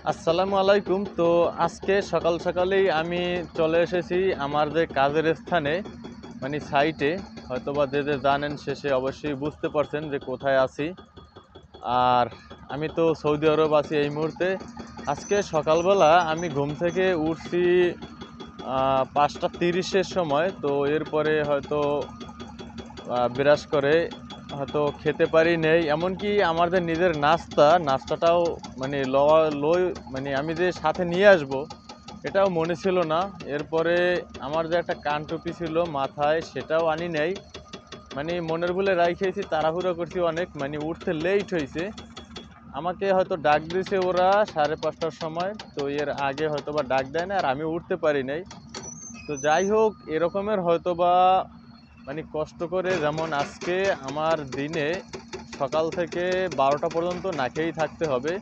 আসসালামু আলাইকুম। তো আজকে সকাল সকালেই আমি চলে এসেছি আমার যে কাজের স্থানে, মানে সাইটে। হয়তোবা যে জানেন সে অবশ্যই বুঝতে পারছেন যে কোথায় আছি। আর আমি তো সৌদি আরব আছি এই মুহূর্তে। আজকে সকালবেলা আমি ঘুম থেকে উঠছি 5:30-এর সময়। তো এরপরে হয়তো বিরাজ করে হয়তো খেতে পারি নেই, এমনকি আমাদের নিজের নাস্তাটাও মানে লই, মানে আমি যে সাথে নিয়ে আসব এটাও মনে ছিল না। এরপরে আমার যে একটা কান টুপি ছিল মাথায় সেটাও আনি নেই, মানে মনের ভুলে রাইখেছি, তাড়াহুড়ো করছি অনেক, মানে উঠতে লেট হয়েছে। আমাকে হয়তো ডাক দিয়েছে ওরা 5:30টার সময়, তো এর আগে হয়তো বা ডাক দেয় না আর আমি উঠতে পারি নাই। তো যাই হোক, এরকমের হয়তোবা মানে কষ্ট করে, যেমন আজকে আমার দিনে সকাল থেকে 12টা পর্যন্ত না খেয়েই থাকতে হবে।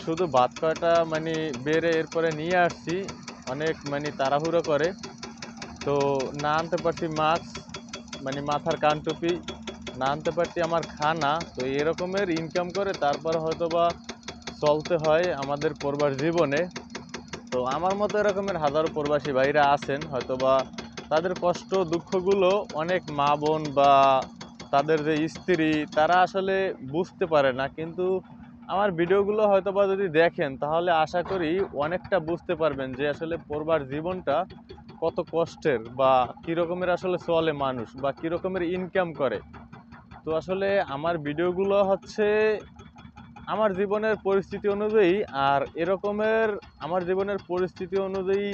শুধু ভাত কয়টা মানে বেড়ে এরপরে নিয়ে আসছি অনেক মানে তাড়াহুড়ো করে। তো না আনতে পারছি মাস্ক, মানে মাথার কান টুপি, না আনতে পারছি আমার খানা। তো এরকমের ইনকাম করে তারপর হয়তোবা চলতে হয় আমাদের পড়বার জীবনে। তো আমার মতো এরকমের হাজারো প্রবাসী ভাইরা আছেন, হয়তোবা তাদের কষ্ট দুঃখগুলো অনেক মা বোন বা তাদের যে স্ত্রী তারা আসলে বুঝতে পারে না, কিন্তু আমার ভিডিওগুলো হয়তোবা যদি দেখেন তাহলে আশা করি অনেকটা বুঝতে পারবেন যে আসলে পড়বার জীবনটা কত কষ্টের, বা কীরকমের আসলে চলে মানুষ, বা কীরকমের ইনকাম করে। তো আসলে আমার ভিডিওগুলো হচ্ছে আমার জীবনের পরিস্থিতি অনুযায়ী, আর এরকমের আমার জীবনের পরিস্থিতি অনুযায়ী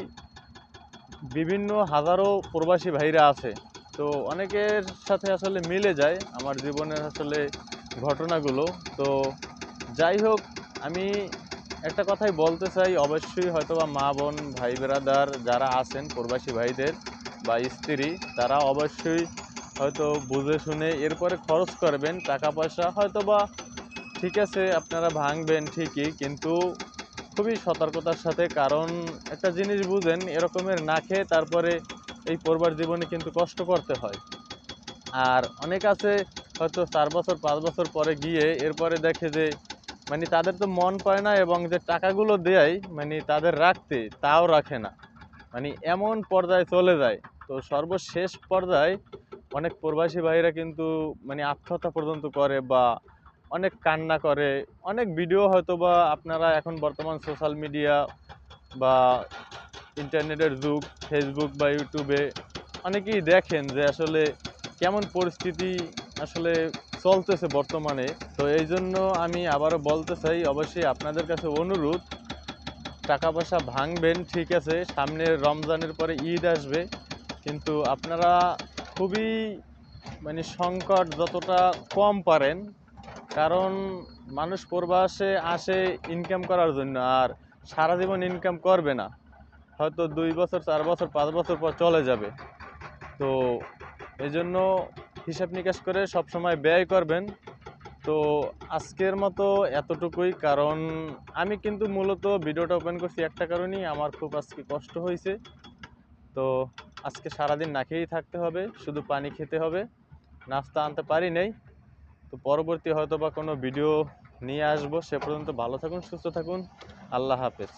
বিভিন্ন হাজারো প্রবাসী ভাইরা আছে। তো অনেকের সাথে আসলে মিলে যায় আমার জীবনের আসলে ঘটনাগুলো। তো যাই হোক, আমি একটা কথাই বলতে চাই, অবশ্যই হয়তোবা মা বোন ভাই ব্রাদার যারা আছেন প্রবাসী ভাইদের বা স্ত্রী, তারা অবশ্যই হয়তো বুঝে শুনে এরপরে খরচ করবেন টাকা পয়সা। হয়তোবা ঠিক আছে আপনারা ভাঙবেন ঠিকই, কিন্তু খুবই সতর্কতার সাথে। কারণ একটা জিনিস বুঝেন, এরকমের না খেয়ে তারপরে এই পড়বার জীবনে কিন্তু কষ্ট করতে হয়। আর অনেক আছে হয়তো 4 বছর 5 বছর পরে গিয়ে এরপরে দেখে যে মানে তাদের তো মন পায় না, এবং যে টাকাগুলো দেয় মানে তাদের রাখতে তাও রাখে না, মানে এমন পর্যায়ে চলে যায়। তো সর্বশেষ পর্যায়ে অনেক প্রবাসী ভাইরা কিন্তু মানে আত্মহত্যা পর্যন্ত করে, বা অনেক কান্না করে। অনেক ভিডিও হয়তো বা আপনারা এখন বর্তমান সোশ্যাল মিডিয়া বা ইন্টারনেটের যুগ, ফেসবুক বা ইউটিউবে অনেকেই দেখেন যে আসলে কেমন পরিস্থিতি আসলে চলতেছে বর্তমানে। তো এই জন্য আমি আবারও বলতে চাই, অবশ্যই আপনাদের কাছে অনুরোধ, টাকা পয়সা ভাঙবেন ঠিক আছে, সামনে রমজানের পরে ঈদ আসবে, কিন্তু আপনারা খুবই মানে সংকট যতটা কম পারেন। কারণ মানুষ প্রবাসে আসে ইনকাম করার জন্য, আর সারা জীবন ইনকাম করবে না, হয়তো 2 বছর 4 বছর 5 বছর পর চলে যাবে। তো এই জন্য হিসাব নিকাশ করে সবসময় ব্যয় করবেন। তো আজকের মতো এতটুকুই। কারণ আমি কিন্তু মূলত ভিডিওটা ওপেন করছি একটা কারণেই, আমার খুব আজকে কষ্ট হয়েছে। তো আজকে সারাদিন না খেয়েই থাকতে হবে, শুধু পানি খেতে হবে, নাস্তা আনতে পারি নাই। তো পরবর্তী হয়তো বা কোনো ভিডিও নিয়ে আসবো। সে পর্যন্ত ভালো থাকুন, সুস্থ থাকুন। আল্লাহ হাফেজ।